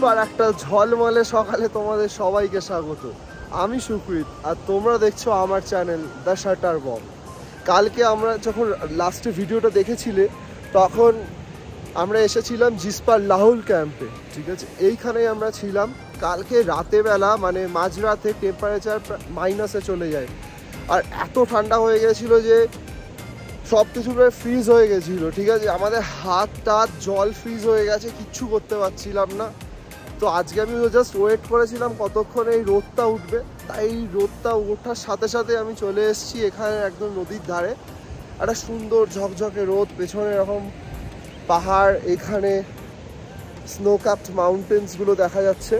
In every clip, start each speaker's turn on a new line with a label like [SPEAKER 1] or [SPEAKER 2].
[SPEAKER 1] জিসপার একটা ঝলমলে সকালে তোমাদের সবাইকে স্বাগত। আমি সুকৃত আর তোমরা দেখছো আমার চ্যানেল দ্য শাটার বম্ব। কালকে আমরা যখন লাস্টে ভিডিওটা দেখেছিলে তখন আমরা এসেছিলাম জিসপার লাহুল ক্যাম্পে, ঠিক আছে? এইখানেই আমরা ছিলাম। কালকে রাতেবেলা মানে মাঝরাতে টেম্পারেচার মাইনাসে চলে যায় আর এত ঠান্ডা হয়ে গেছিলো যে সব কিছু প্রায় ফ্রিজ হয়ে গেছিলো, ঠিক আছে? আমাদের হাত টাত জল ফ্রিজ হয়ে গেছে, কিচ্ছু করতে পারছিলাম না। তো আজকে আমি জাস্ট ওয়েট করেছিলাম কতক্ষণ এই রোদটা উঠবে, তাই এই রোদটা ওঠার সাথে সাথে আমি চলে এসেছি এখানে একদম নদীর ধারে। একটা সুন্দর ঝকঝকে রোদ, পেছনে এরকম পাহাড়, এখানে স্নো ক্যাপড মাউন্টেন্সগুলো দেখা যাচ্ছে।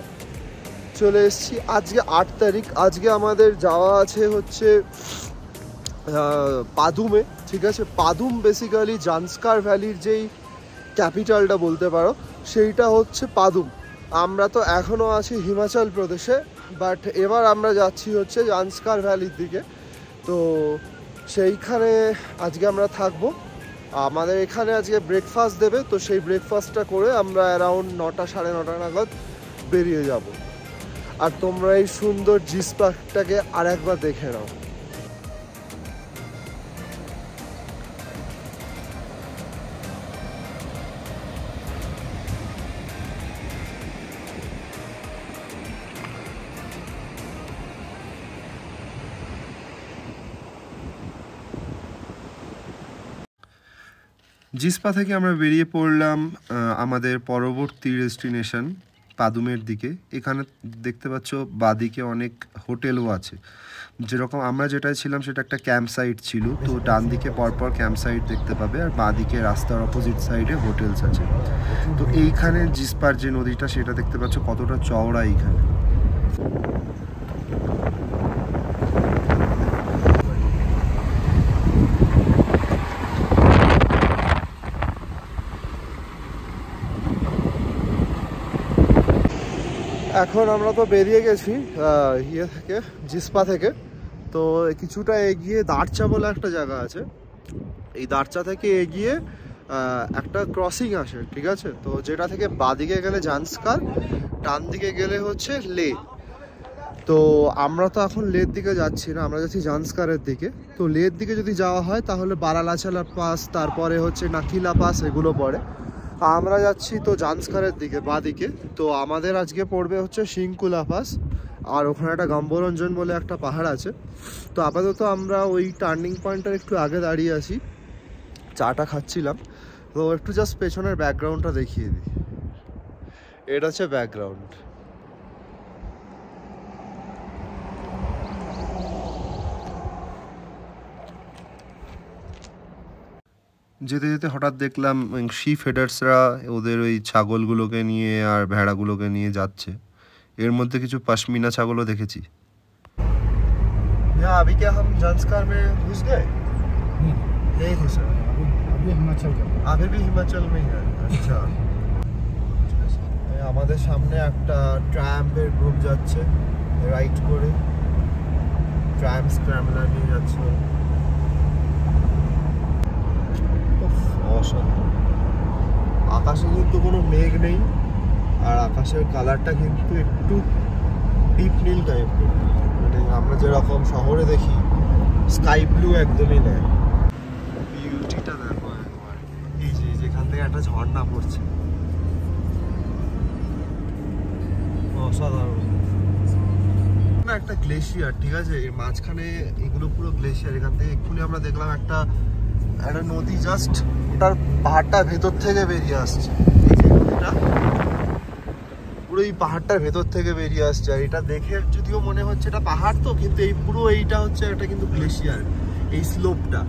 [SPEAKER 1] চলে এসেছি আজকে 8 তারিখ। আজকে আমাদের যাওয়া আছে হচ্ছে পাদুমে, ঠিক আছে? পাদুম বেসিক্যালি জান্সকার ভ্যালির যেই ক্যাপিটালটা বলতে পারো, সেইটা হচ্ছে পাদুম। আমরা তো এখনও আছি হিমাচল প্রদেশে, বাট এবার আমরা যাচ্ছি হচ্ছে জান্সকার ভ্যালির দিকে। তো সেইখানে আজকে আমরা থাকবো। আমাদের এখানে আজকে ব্রেকফাস্ট দেবে, তো সেই ব্রেকফাস্টটা করে আমরা অ্যারাউন্ড 9টা সাড়ে 9টা নাগাদ বেরিয়ে যাব। আর তোমরা এই সুন্দর জিসপারটাকে আর একবার দেখে নাও। জিসপা থেকে আমরা বেরিয়ে পড়লাম আমাদের পরবর্তী ডেস্টিনেশন পাদুমের দিকে। এখানে দেখতে পাচ্ছ বাদিকে অনেক হোটেলও আছে। যেরকম আমরা যেটাই ছিলাম সেটা একটা ক্যাম্প সাইট ছিল, তো ডান দিকে পরপর ক্যাম্প সাইট দেখতে পাবে আর বাদিকে রাস্তার অপোজিট সাইডে হোটেলস আছে। তো এইখানে জিসপার যে নদীটা সেটা দেখতে পাচ্ছ কতটা চওড়া এইখানে। এখন আমরা তো বেরিয়ে গেছি ইয়ে থেকে, জিসপা থেকে। তো কিছুটা এগিয়ে দারচা বলে একটা জায়গা আছে। এই দারচা থেকে এগিয়ে একটা ক্রসিং আসে, ঠিক আছে? তো যেটা থেকে বাদিকে গেলে জান্সকার, ডান দিকে গেলে হচ্ছে লে। তো আমরা তো এখন লের দিকে যাচ্ছি না, আমরা যাচ্ছি জান্সকারের দিকে। তো লের দিকে যদি যাওয়া হয় তাহলে বারালাচালা পাস, তারপরে হচ্ছে নাকিলা পাস, এগুলো পড়ে। আমরা যাচ্ছি তো জান্সকারের দিকে বাদিকে। তো আমাদের আজকে পড়বে হচ্ছে শিংকুলা পাস, আর ওখানে একটা গম্বরঞ্জন বলে একটা পাহাড় আছে। তো আপাতত আমরা ওই টার্নিং পয়েন্টটার একটু আগে দাঁড়িয়ে আছি, চাটা খাচ্ছিলাম। তো একটু জাস্ট পেছনের ব্যাকগ্রাউন্ডটা দেখিয়ে দিই। এটা হচ্ছে ব্যাকগ্রাউন্ড। যেতে যেতে হঠাৎ দেখলাম শিপ হেডার্সরা ওদের ওই ছাগলগুলোকে নিয়ে আর ভেড়াগুলোকে নিয়ে যাচ্ছে। এর মধ্যে কিছু পশমিনা ছাগলও দেখেছি। अभी क्या हम जांस्कार में घुस गए? नहीं घुसे अभी हिमाचल के अभी भी हिमाचल में ही है। अच्छा, আমাদের সামনে একটা ট্রাম্পের গ্রুপ যাচ্ছে রাইড করে, ট্রাম্প স্ক্র্যামলার নিয়ে যাচ্ছে। আকাশে কিন্তু কোনো মেঘ নেই আর আকাশের কালারটা কিন্তু একটু ডিপ নীল টাইপের, মানে আমরা যেরকম শহরে দেখি স্কাই ব্লু একদমই নেই। বিউটিটা দেখো একবার, এই যে যেখান থেকে একটা ঝর্ণা পড়ছে, অসাধারণ। একটা গ্লেশিয়ার, ঠিক আছে? এর মাঝখানে এগুলো পুরো গ্লেশিয়ার। এখান থেকে এক্ষুনি আমরা দেখলাম একটা নদী জাস্ট ওটার পাহাড়টার ভেতর থেকে বেরিয়ে আসছে। এই যে নদীটা পুরো এই পাহাড়টার ভেতর থেকে বেরিয়ে আসছে। আর এটা দেখে যদিও মনে হচ্ছে এটা পাহাড়, তো কিন্তু এই পুরো এইটা হচ্ছে একটা কিন্তু গ্লেশিয়ার। এই স্লোপটা,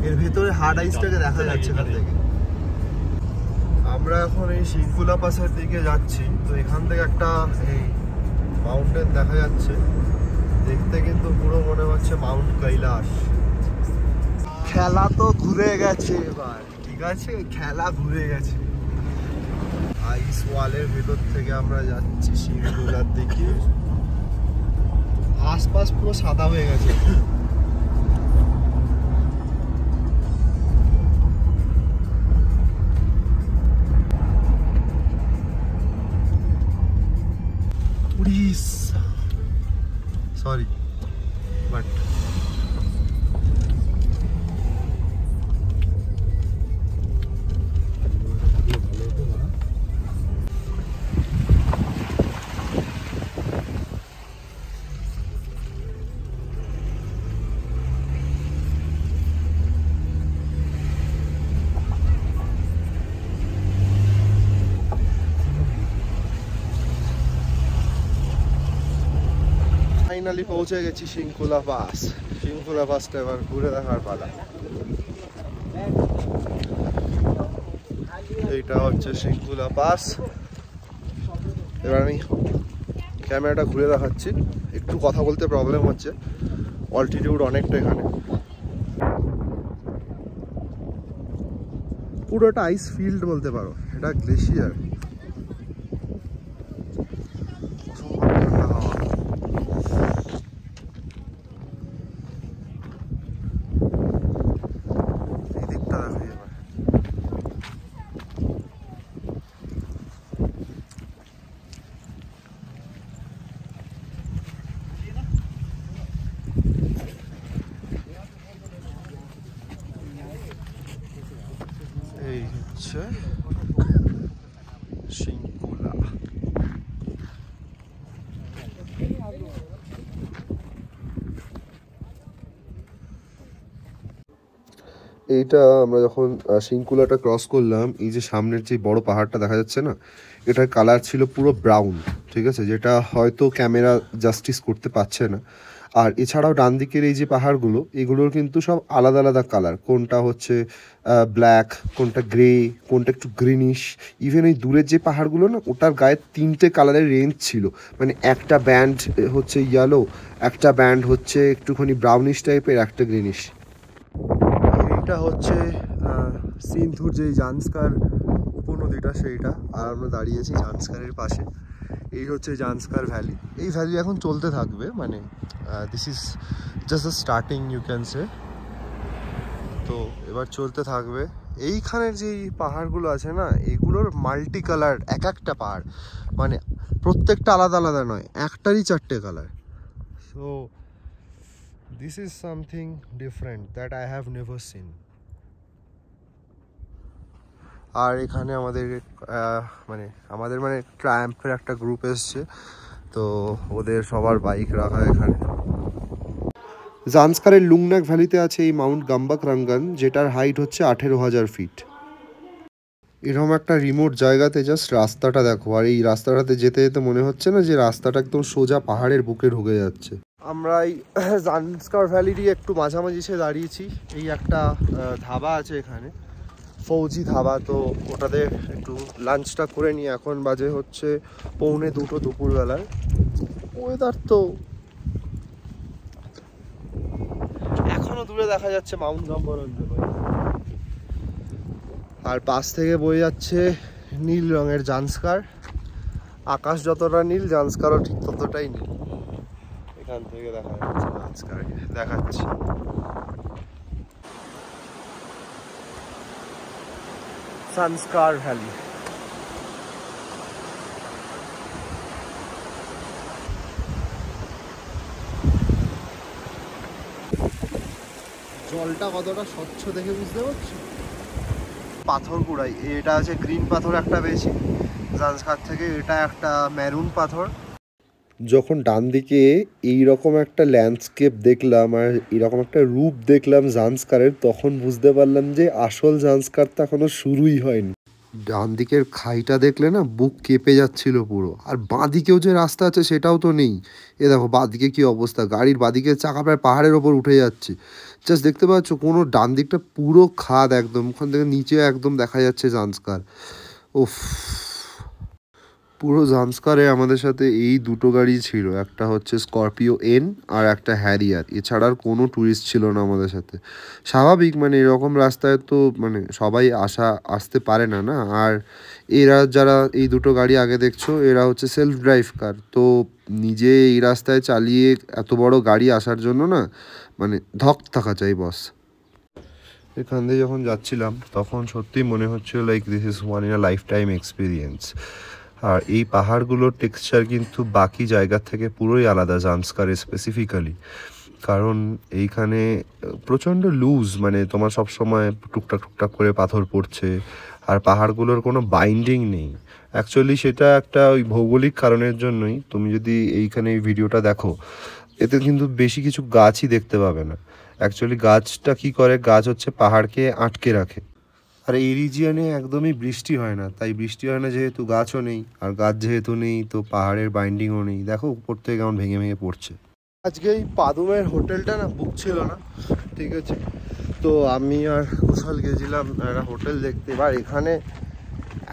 [SPEAKER 1] এর ভেতরে হার্ড আইসটাকে দেখা যাচ্ছে এখান থেকে। আমরা এখন এই শিংকুলা পাসের দিকে যাচ্ছি। তো এখান থেকে একটা এই মাউন্টেন দেখা যাচ্ছে, দেখতে কিন্তু পুরো মনে হচ্ছে মাউন্ট কৈলাস। খেলা তো ঘুরে গেছে এবার, ঠিক আছে? খেলা ঘুরে গেছে। আইস ওয়ালের ভেতর থেকে আমরা যাচ্ছি শিংকুলার দিকে। আশপাশ পুরো সাদা হয়ে গেছে। ফাইনালি পৌঁছে গেছি শৃঙ্খলা পাস। শৃঙ্খলা পাসটা এবার ঘুরে দেখার পালা। এইটা হচ্ছে শৃঙ্খলা পাস। এবার আমি ক্যামেরাটা ঘুরে দেখাচ্ছি। একটু কথা বলতে প্রবলেম হচ্ছে, অল্টিটিউড অনেকটা এখানে। পুরোটা আইস ফিল্ড বলতে পারো, এটা গ্লেশিয়ার। এই হচ্ছে শৃঙ্খলা। এইটা আমরা যখন শৃঙ্খলাটা ক্রস করলাম, এই যে সামনের যে বড় পাহাড়টা দেখা যাচ্ছে না, এটার কালার ছিল পুরো ব্রাউন, ঠিক আছে, যেটা হয়তো ক্যামেরা জাস্টিস করতে পারছে না। আর এছাড়াও ডান দিকের এই যে পাহাড়গুলো, এগুলোর কিন্তু সব আলাদা আলাদা কালার। কোনটা হচ্ছে ব্ল্যাক, কোনটা গ্রে, কোনটা একটু গ্রিনিশ। ইভেন ওই দূরের যে পাহাড়গুলো না, ওটার গায়ে 3টে কালারের রেঞ্জ ছিল। মানে একটা ব্যান্ড হচ্ছে ইয়েলো, একটা ব্যান্ড হচ্ছে একটুখানি ব্রাউনিশ টাইপের, একটা গ্রিনিশ। এটা হচ্ছে সিন্ধুর যেই জান্সকার উপনদীটা সেইটা, আর আমরা দাঁড়িয়েছি জান্সকারের পাশে। এই হচ্ছে জান্সকার ভ্যালি। এই ভ্যালি এখন চলতে থাকবে, মানে this is just the starting you can say. তো এবার চলতে থাকবে। এইখানের যেই পাহাড়গুলো আছে না, এগুলোর মাল্টি কালার, এক একটা পাহাড়, মানে প্রত্যেকটা আলাদা আলাদা নয়, একটারই 4টে colour. So this is something different that I have never seen. আর এখানে আমাদের মানে ট্রায়াম্পের একটা গ্রুপ এসছে, তো ওদের সবার বাইক রাখা এখানে। জান্সকারের লুংনাক ভ্যালিতে আছে এই মাউন্ট গাম্বাক রাঙ্গান, যেটার হাইট হচ্ছে 18,000 ফিট। এরকম একটা রিমোট জায়গাতে জাস্ট রাস্তাটা দেখো, আর এই রাস্তাটাতে যেতে যেতে মনে হচ্ছে না যে রাস্তাটা একদম সোজা পাহাড়ের বুকে ঢুকে যাচ্ছে। আমরা এই জান্সকার ভ্যালিরই একটু মাঝামাঝি এসে দাঁড়িয়েছি। এই একটা ধাবা আছে এখানে, ফৌজি ধাবা। তো ওটাতে একটু লাঞ্চটা করে নিই। এখন বাজে হচ্ছে 1:45 দুপুরবেলার। ওয়েদার তো এখনো দূরে দেখা যাচ্ছে মাউন্ট গাম্বর, আর পাশ থেকে বয়ে যাচ্ছে নীল রঙের জান্সকার। আকাশ যতটা নীল, জান্সকারও ঠিক ততটাই নীল। এখান থেকে দেখা যাচ্ছে জান্সকার, দেখাচ্ছি। জান্সকার ভ্যালি। জলটা কতটা স্বচ্ছ দেখে বুঝতে পারছি। পাথর কুড়াই, এটা আছে গ্রিন পাথর একটা বেশি জান্সকার থেকে, এটা একটা মেরুন পাথর। যখন ডান দিকে এইরকম একটা ল্যান্ডস্কেপ দেখলাম আর এরকম একটা রূপ দেখলাম জান্সকারের, তখন বুঝতে পারলাম যে আসল জান্সকার তো এখনো শুরুই হয়নি। ডান দিকের খাইটা দেখলে না বুক কেঁপে যাচ্ছিল পুরো। আর বাঁ দিকেও যে রাস্তা আছে সেটাও তো নেই। এ দেখো বাঁ দিকে কী অবস্থা, গাড়ির বাঁ দিকের চাকা প্রায় পাহাড়ের ওপর উঠে যাচ্ছে। জাস্ট দেখতে পাচ্ছ কোনো ডান দিকটা পুরো খাদ, একদম ওখান থেকে নিচে একদম দেখা যাচ্ছে জান্সকার। ওফ, পুরো জান্সকারে আমাদের সাথে এই দুটো গাড়ি ছিল, একটা হচ্ছে স্করপিও এন আর একটা হ্যারিয়ার। এছাড়া আর কোনো ট্যুরিস্ট ছিল না আমাদের সাথে। স্বাভাবিক, মানে এরকম রাস্তায় তো মানে সবাই আসতে পারে না না। আর এরা যারা এই দুটো গাড়ি আগে দেখছো, এরা হচ্ছে সেলফ ড্রাইভ কার। তো নিজে এই রাস্তায় চালিয়ে এত বড় গাড়ি আসার জন্য না, মানে ধক থাকা চাই বস। এখান দিয়ে যখন যাচ্ছিলাম তখন সত্যিই মনে হচ্ছিল like this is one in a lifetime experience. আর এই পাহাড়গুলোর টেক্সচার কিন্তু বাকি জায়গার থেকে পুরোই আলাদা জান্সকারে স্পেসিফিক্যালি। কারণ এইখানে প্রচণ্ড লুজ, মানে তোমার সব সময় টুকটাক টুকটাক করে পাথর পড়ছে। আর পাহাড়গুলোর কোনো বাইন্ডিং নেই। অ্যাকচুয়ালি সেটা একটা ওই ভৌগোলিক কারণের জন্যই। তুমি যদি এইখানে এই ভিডিওটা দেখো, এতে কিন্তু বেশি কিছু গাছই দেখতে পাবে না। অ্যাকচুয়ালি গাছটা কি করে, গাছ হচ্ছে পাহাড়কে আটকে রাখে। আর এই রিজিয়নে একদমই বৃষ্টি হয় না, তাই বৃষ্টি হয় না যেহেতু গাছও নেই, আর গাছ যেহেতু নেই তো পাহাড়ের বাইন্ডিংও নেই। দেখো উপর থেকে কেমন ভেঙে ভেঙে পড়ছে। আজকে এই পাদুমের হোটেলটা না বুক ছিল না, ঠিক আছে, তো আমি আর কুশল গেছিলাম একটা হোটেল দেখতে। এবার এখানে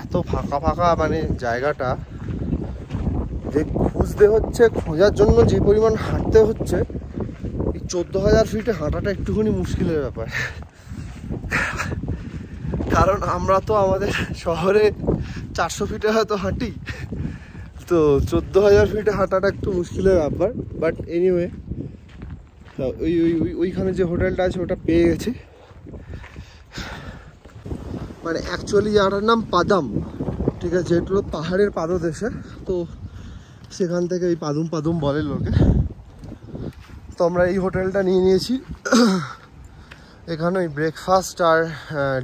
[SPEAKER 1] এত ফাঁকা ফাঁকা মানে জায়গাটা যে খুঁজতে হচ্ছে, খোঁজার জন্য যে পরিমাণ হাঁটতে হচ্ছে, এই 14,000 ফিটে হাঁটাটা একটুখানি মুশকিলের ব্যাপার। কারণ আমরা তো আমাদের শহরে 400 ফিটে হয়তো হাঁটি, তো 14,000 ফিটে হাঁটাটা একটু মুশকিলের ব্যাপার। বাট এনিওয়ে ওইখানে যে হোটেলটা আছে ওটা পেয়ে গেছি। মানে অ্যাকচুয়ালি জায়গাটার নাম পাদাম, ঠিক আছে, এটা হলো পাহাড়ের পাদদেশে, তো সেখান থেকে এই পাদুম পাদুম বলে লোকে। তো আমরা এই হোটেলটা নিয়ে নিয়েছি। এখানে ওই ব্রেকফাস্ট আর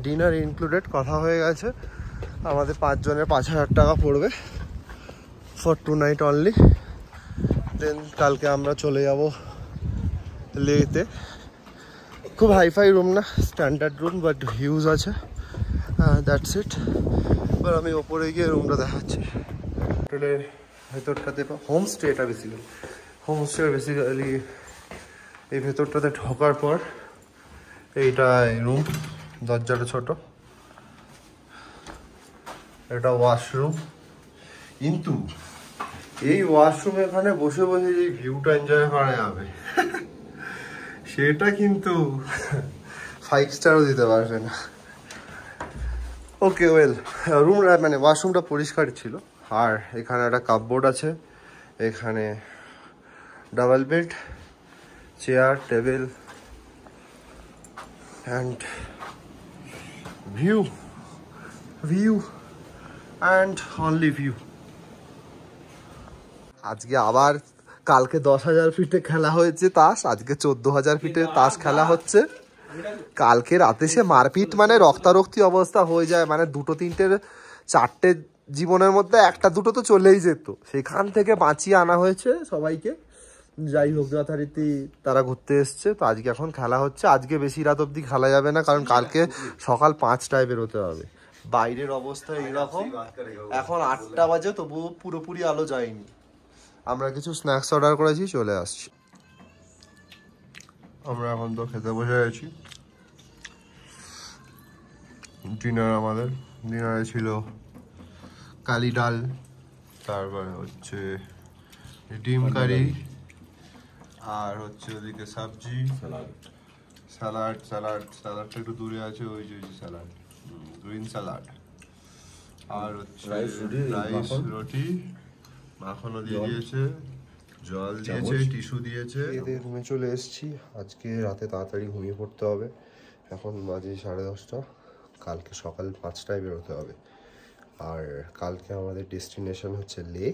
[SPEAKER 1] ডিনার ইনক্লুডেড কথা হয়ে গেছে। আমাদের 5 জনের 5,000 টাকা পড়বে ফর 2 নাইট অনলি। দেন কালকে আমরা চলে যাব লেতে। খুব হাইফাই রুম না, স্ট্যান্ডার্ড রুম, বাট হিউজ আছে, দ্যাটস ইট। এবার আমি ওপরে গিয়ে রুমটা দেখাচ্ছি। হোটেলের ভেতরটাতে হোমস্টে, এটা বেসিক্যালি হোমস্টে, বেসিক্যালি এই ভেতরটাতে ঢোকার পর এইটা রুম, দরজাটা ছোট, এটা ওয়াশরুম। কিন্তু এই ওয়াশরুমে এখানে বসে বসে যে ভিউটা এনজয় করা যাবে সেটা কিন্তু 5 স্টারও দিতে পারবে না। ওকে ওয়েল, রুম মানে ওয়াশরুমটা পরিষ্কার ছিল। আর এখানে একটা কাপবোর্ড আছে, এখানে double bed, chair, table and view and only view. আজকে আবার, কালকে 10,000 ফিটে খেলা হয়েছে তাস, আজকে 14,000 ফিটে তাস খেলা হচ্ছে। কালকে রাতে সে মারপিট, মানে রক্তারক্তি অবস্থা হয়ে যায়, মানে 2, 3, 4টে জীবনের মধ্যে 1, 2 তো চলেই যেত, সেখান থেকে বাঁচিয়ে আনা হয়েছে সবাইকে। যাই হোক, যথারীতি তারা ঘুরতে এসছে, তো আজকে এখন খেলা হচ্ছে। আজকে বেশি রাত অবধি খেলা যাবে না, কারণ কালকে সকাল 5টায় বেরোতে হবে। বাইরের অবস্থা এইরকম, এখন 8টা বাজে, তবুও পুরোপুরি আলো যায়নি। আমরা কিছু স্ন্যাক্স অর্ডার করেছি, চলে আসছি। আমরা এখন তো খেতে বসে গেছি। ডিনার, আমাদের ডিনারে ছিল কালি ডাল, তারপরে হচ্ছে ডিম কারি, আর হচ্ছে ওদিকে সবজি, স্যালাডটা একটু দূরে আছে, ওই যে স্যালাড, গ্রিন স্যালাড, আর হচ্ছে রাইস, রুটি, মাখনও দিয়ে দিয়েছে, জল দিয়েছে, টিস্যু দিয়েছে। এদের রুমে চলে এসেছি। আজকে রাতে তাড়াতাড়ি ঘুমিয়ে পড়তে হবে। এখন বাজে 10:30, কালকে সকাল 5টায় বেরোতে হবে। আর কালকে আমাদের ডেস্টিনেশন হচ্ছে লে,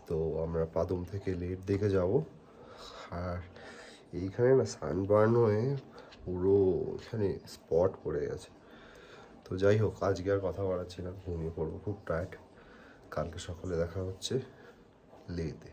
[SPEAKER 1] তো আমরা পাদুম থেকে লের দিকে যাব। আর এইখানে না সানবার্ন হয়ে পুরো এখানে স্পট পড়ে গেছে। তো যাই হোক, আজকে আর কথা বাড়াচ্ছি না, ঘুমিয়ে পড়বো, খুব টায়ার্ড। কালকে সকালে দেখা হচ্ছে লেতে।